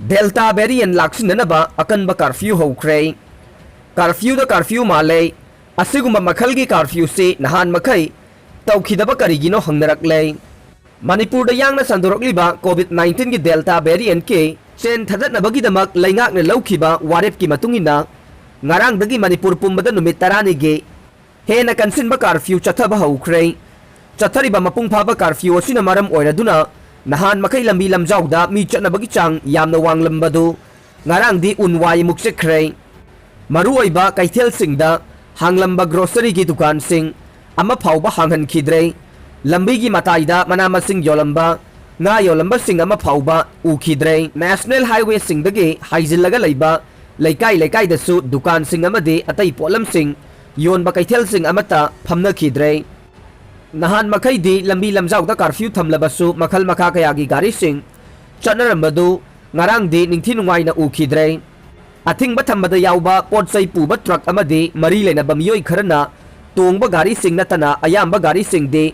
Delta variant laksinanaba akanba curfew hokre. Curfew da curfew male asigumba makhalgi curfew se nahan makai tawkhidaba karigino hangnarakle. Manipur da yangna sandorokliba COVID-19 ki Delta variant ke chen thadatnabagi laingak na lawkhiba warep ki matungina ngarang dagi Manipur pumbada numit 10 ge hena kansinba curfew chathaba hokre. Chathariba mapung phaba curfew asina maram oiraduna nahan makai lambi lamjawda mi chatnabagi chang yamna wanglambadu ngarang di unwai muksekre. Maruoiba kaithel singda hanglamba grocery ki dukan sing ama phawba hanghan khidre. Lambi ki mataida manama sing yolamba nga yolamba sing ama phawba ukhidre. National highway sing dage haizillaga leiba laikai dasu dukan sing amade atai polam sing yonba kaithel sing amata phamna khidre. Nahan makai di lambi lamjawda curfew thamlabasu makhal makha kayagi gari sing chatnarambadu ngarang di ningthi nungai na ukhidre. Athingba thambada yawba potsai puba truck amadi mari lena bamiyoi kharana tongba gari sing natana ayamba gari sing de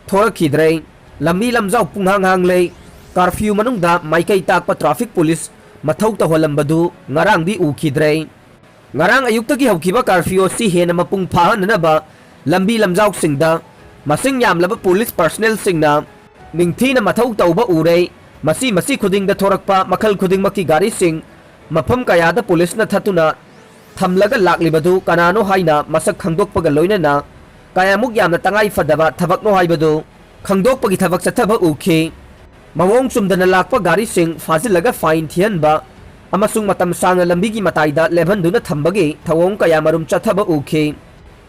thorakhidre. Lambi lamjaw punghang le curfew manungda maikai takpa traffic police mathau taholambadu ngarang di ukhidre. Ngarang ayuktagi hawkiba curfew si hena mapung phahanaba lambi lamjaw singda masing yamlaba police personnel singna ningthi na mathau tauba ure. Masi khuding da thorakpa makhal khuding maki gari sing mafam kayada police na thatuna thamlaga laklibadu kanano haina masak khangdokpaga loinana kayamuk yamna tangai fadaba thabakno haibadu khangdokpagi thabak chathaba ukhi. Mawong chumdana lakpa gari sing fazilaga fine thianba amasung matam sangna lambigi mataida lebhanduna thambagi thawong kayamarum chathaba ukhi.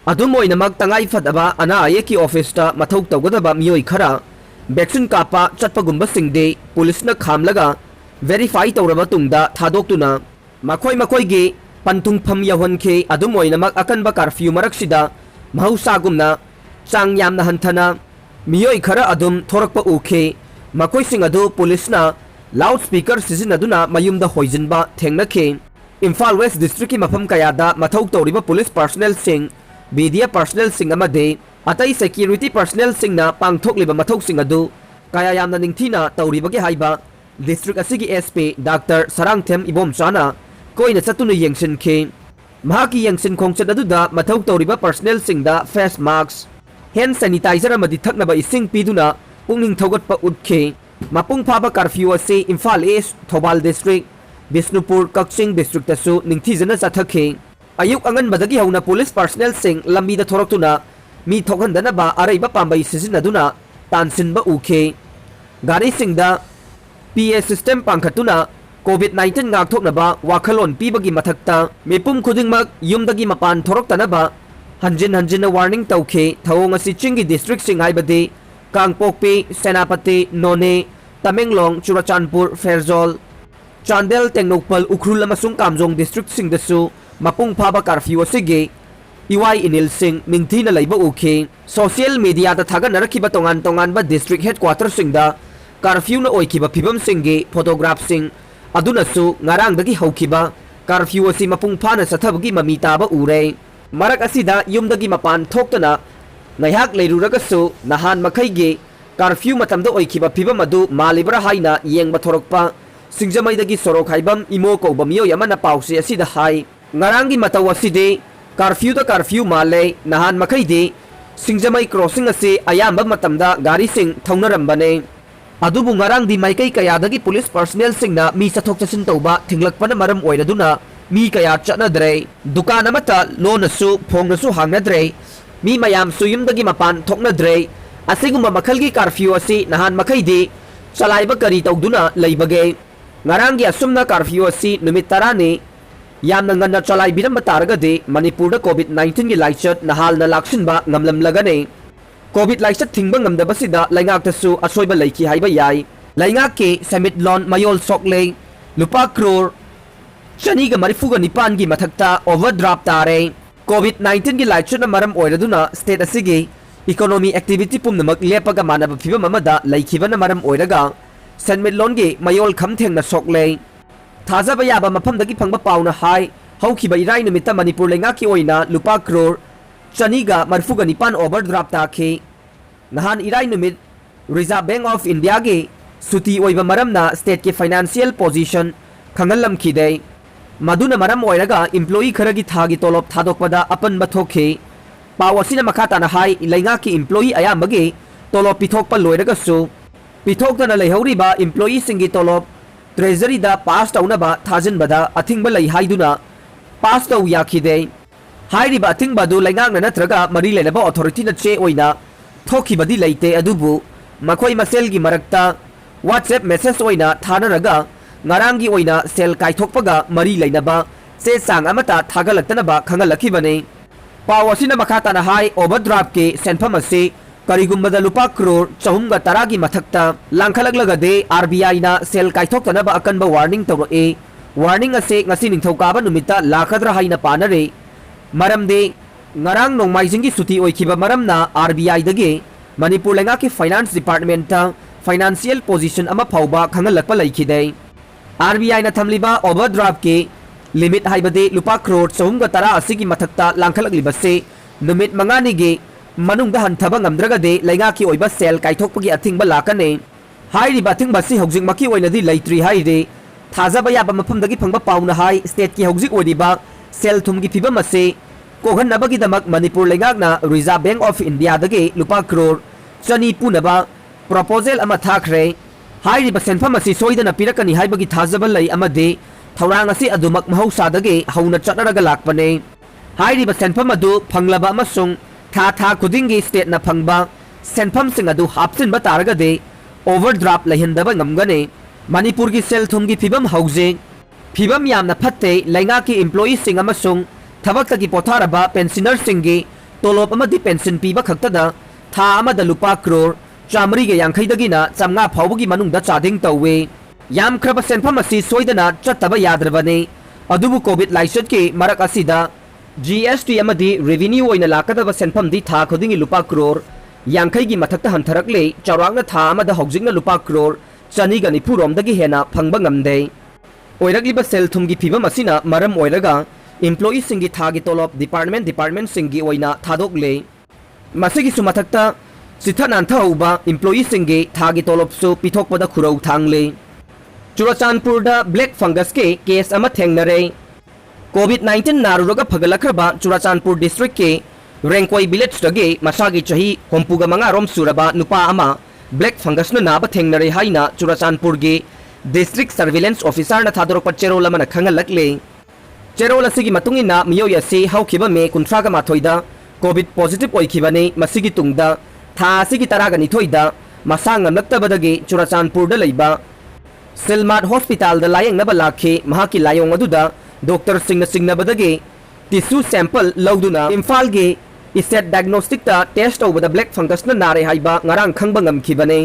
Adumoinamak tangai fadaba ana ayeki office ta mathau tawgadaba miyoi khara vaccine kapa chatpagumba singde police na khamlaga verify tawraba tungda thadokuna makhoi ge pantung pham yahonke. Adumoinamak akanba curfew maraksida mahausagumna chang yamna hanthana miyoi khara adum thorakpa ukhe. Makhoi sing adu police na loudspeaker sizinaduna mayumda hoijinba thengnakhe. Imphal West district ki mafam kayada mathau tawriba police personnel sing media personnel sing amade atai security personnel sing na pangthokliba mathau sing adu kaya yamna ningthina tawribagi haiba district asigi SP Dr. Sarangthem Ibomchana koina chatuna yengsin khe. Mahaki yengsin khongchat aduda mathau tawriba personnel sing da face mask hand sanitizer amadi thaknaba ising piduna pungning thogatpa utkhe. Mapung phaba curfew ase Imphal East Thobal district Bisnupur Kakching district tasu ningthijana chathakhe. Ayuk angan badagi hauna police personnel sing lambi da thoraktuna mi thokhandana ba araiba pambai sizinaduna tansinba ukhe. Gari singda PA system pangkhatuna COVID-19 ngakthoknaba wakhalon pibagi mathakta mipum khudingmak yumdagi mapan thoroktanaba hanjin warning tawkhe. Thawong asi chingi district sing haibadi Kangpokpi, Senapati, None, Tamenglong, Churachandpur, Fairjol, Chandel, Tengnokpal, Ukhrul amasung Kamjong district sing dasu mapung phaba curfew asige iwai inil sing ningthi na leiba ukhe. Social media ta thaga narakhiba tongan ba district headquarters singda curfew na oikiba phibam singge photograph sing adunasu ngarang dagi haukiba curfew asi mapung phana sathabagi mami taba ure. Marak asida yumdagi mapan thoktana ngayhak leiruragasu nahan makhaige curfew matamda oikiba phibam adu malibra haina yengba thorokpa singjamaidagi sorok haibam imo ko bamiyo yamana pause asida hai. Ngarangi mataw aside curfew male nahan makhaide singjamai crossing ase ayamba matamda gari sing thaunarambane. Adubu ngarang di maikai kayadagi police personnel singna mi sathok chasin tawba thinglakpana maram oiraduna mi kaya chatnadre. Dukan amata lonasu phongnasu hangnadre mi mayam suyumdagi mapan thoknadre. Asigumba makhalgi curfew ase nahan makhaide chalaiba kari tawduna leibage. Ngarangi asumna curfew ase numit 10 ne yamna ngana chalai biramba taragade Manipur da COVID-19 gi laichat nahal na laksinba ngamlamlagane. COVID laichat thingba ngamdabasida laingak tasu asoiba leiki haiba yai. Laingak ke Semitlon Mayol Sokle lupa crore chaniga marifuga nipan gi mathakta overdraft tare. COVID-19 gi laichat na maram oiraduna state asigi economy activity pumnamak lepaga manaba phibam amada laikhiba na maram oiraga Semitlon gi Mayol khamtheng na Sokle Thaza bayaba maphamdagi phangba pauna hai haukiba irai numita Manipur lengaki oina lupa crore chaniga marfuga nipan overdraft takhe. Nahan irai numit Reserve Bank of India ge suti oiba maramna state ke financial position खंगलमखिदे मदुना मरम ओइरगा employee खरगी थागी तोलोप थादोकपदा अपन बथोखे पाव असिना मखा ताना high लैंगा की employee अयामगे तोलोप पिथोकपा लोइरगसु पिथोकतना लेहौरिबा employee सिंगी तोलोप treasury दा पास तौनबा थाजिनबदा अथिंगबा लೈ हाइदुना पास तौ याखिदे हाइरिबा अथिंगबादु लैंगांगना नत्रगा मरी लेनबा authority न चे ओइना थोखिबदी लैते अदुबु मखोई मसेलगी मरक्ता WhatsApp मेसेज ओइना थानरगा ngaranggi oina sel kaithokpaga mari leinaba se sang amata thagalaktanaba khangalakibane pawasina makata na hai overdraft ke senpham ase karigumbada lupa crore chahumga taragi mathakta langkhalaglaga de RBI na sel kaithoktanaba akanba warning tawre warning ase ngasi ningthokaba numita lakhadra haina panare maramde ngarang nongmaijingi suti oikhiba maramna RBI dage manipur lenga ki finance department ta financial position ama phauba khangalakpa laikhide RBI na thamliba overdraft ke limit haibade lupa crore chahumga tara asigi mathakta langkhalakliba se numit mangani ge manungda hanthaba ngamdraga de laiga ki oiba sel kaithokpagi athingba lakane hairiba athingba si hogjing maki oina di laitri haire thajaba yaba mafamdagi phangba pauna hai state ki hogjik odiba sel thumgi phibam ase kohan nabagi damak manipur lengak na reserve bank of india dage lupa crore chani punaba proposal ama thakre hairiba senpham asi soidana pirakani haibagi thajaba lai amade thorang asi adumak mahausadage hauna chatnaraga lakpane hairiba senpham adu phanglaba amasung tha kudingi state na phangba senpham sing adu hapsinba taraga de overdraft lahendaba ngamgane manipur gi sel thumgi phibam hauze phibam yamna phatte lainga ki employee sing amasung thabakta gi potharaba pensioner singi tolop amadi pension piba khaktada tha amada lupa crore chamri ge yankhai dagina chamnga phawgi manungda chading tawwe yam khraba senpham asi soidana chattaba yadrabane adubu covid laisat ke marak asida GST amadi revenue oina lakadaba senpham di tha khodingi lupa crore yankhai gi mathakta hantharakle chawrangna tha amada hogjingna lupa crore chani ga nipu romdagi hena phangba ngamde oiragliba sel thumgi phibam asina maram oiraga employee singi thagi tolop department singi oina thadokle masigi sumathakta Sithanan thauba employee singe thagi tolop so pithokpada khurau thangle Churachandpur da black fungus ke case ama thengnare COVID-19 naruroga phagalakhaba Churachandpur district ke Rengkoi village dage masagi chahi hompuga manga rom suraba nupa ama black fungus na naba thengnare haina Churachandpur ge district surveillance officer na thadorok cherola mana khangalakle cherola sigi matungina miyoya se haukiba me kuntraga mathoida COVID positive oikibane masigi tungda tha asigi taraga nithoida masang ngamlaktabadagi Churachandpur da leiba Silmat hospital da layang naba lakhe mahaki layong aduda doctor singnabadagi tissue sample lawduna Imphal ge iset diagnostic ta test over the black fungus na nare haiba ngarang khangba ngamkhibane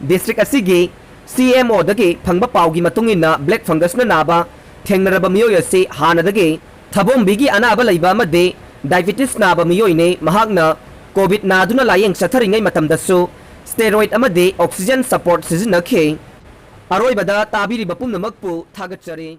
district asigi CMO dagi phangba pawgi matungina black fungus na naba thengnaraba miyoy ase hanadagi thabom bigi anaba leiba amade diabetes naba miyoy ne mahakna COVID naduna layeng satharingai matamdasu steroid amade oxygen support sizinakhe aroibada tabiri bapumnamakpu thagachare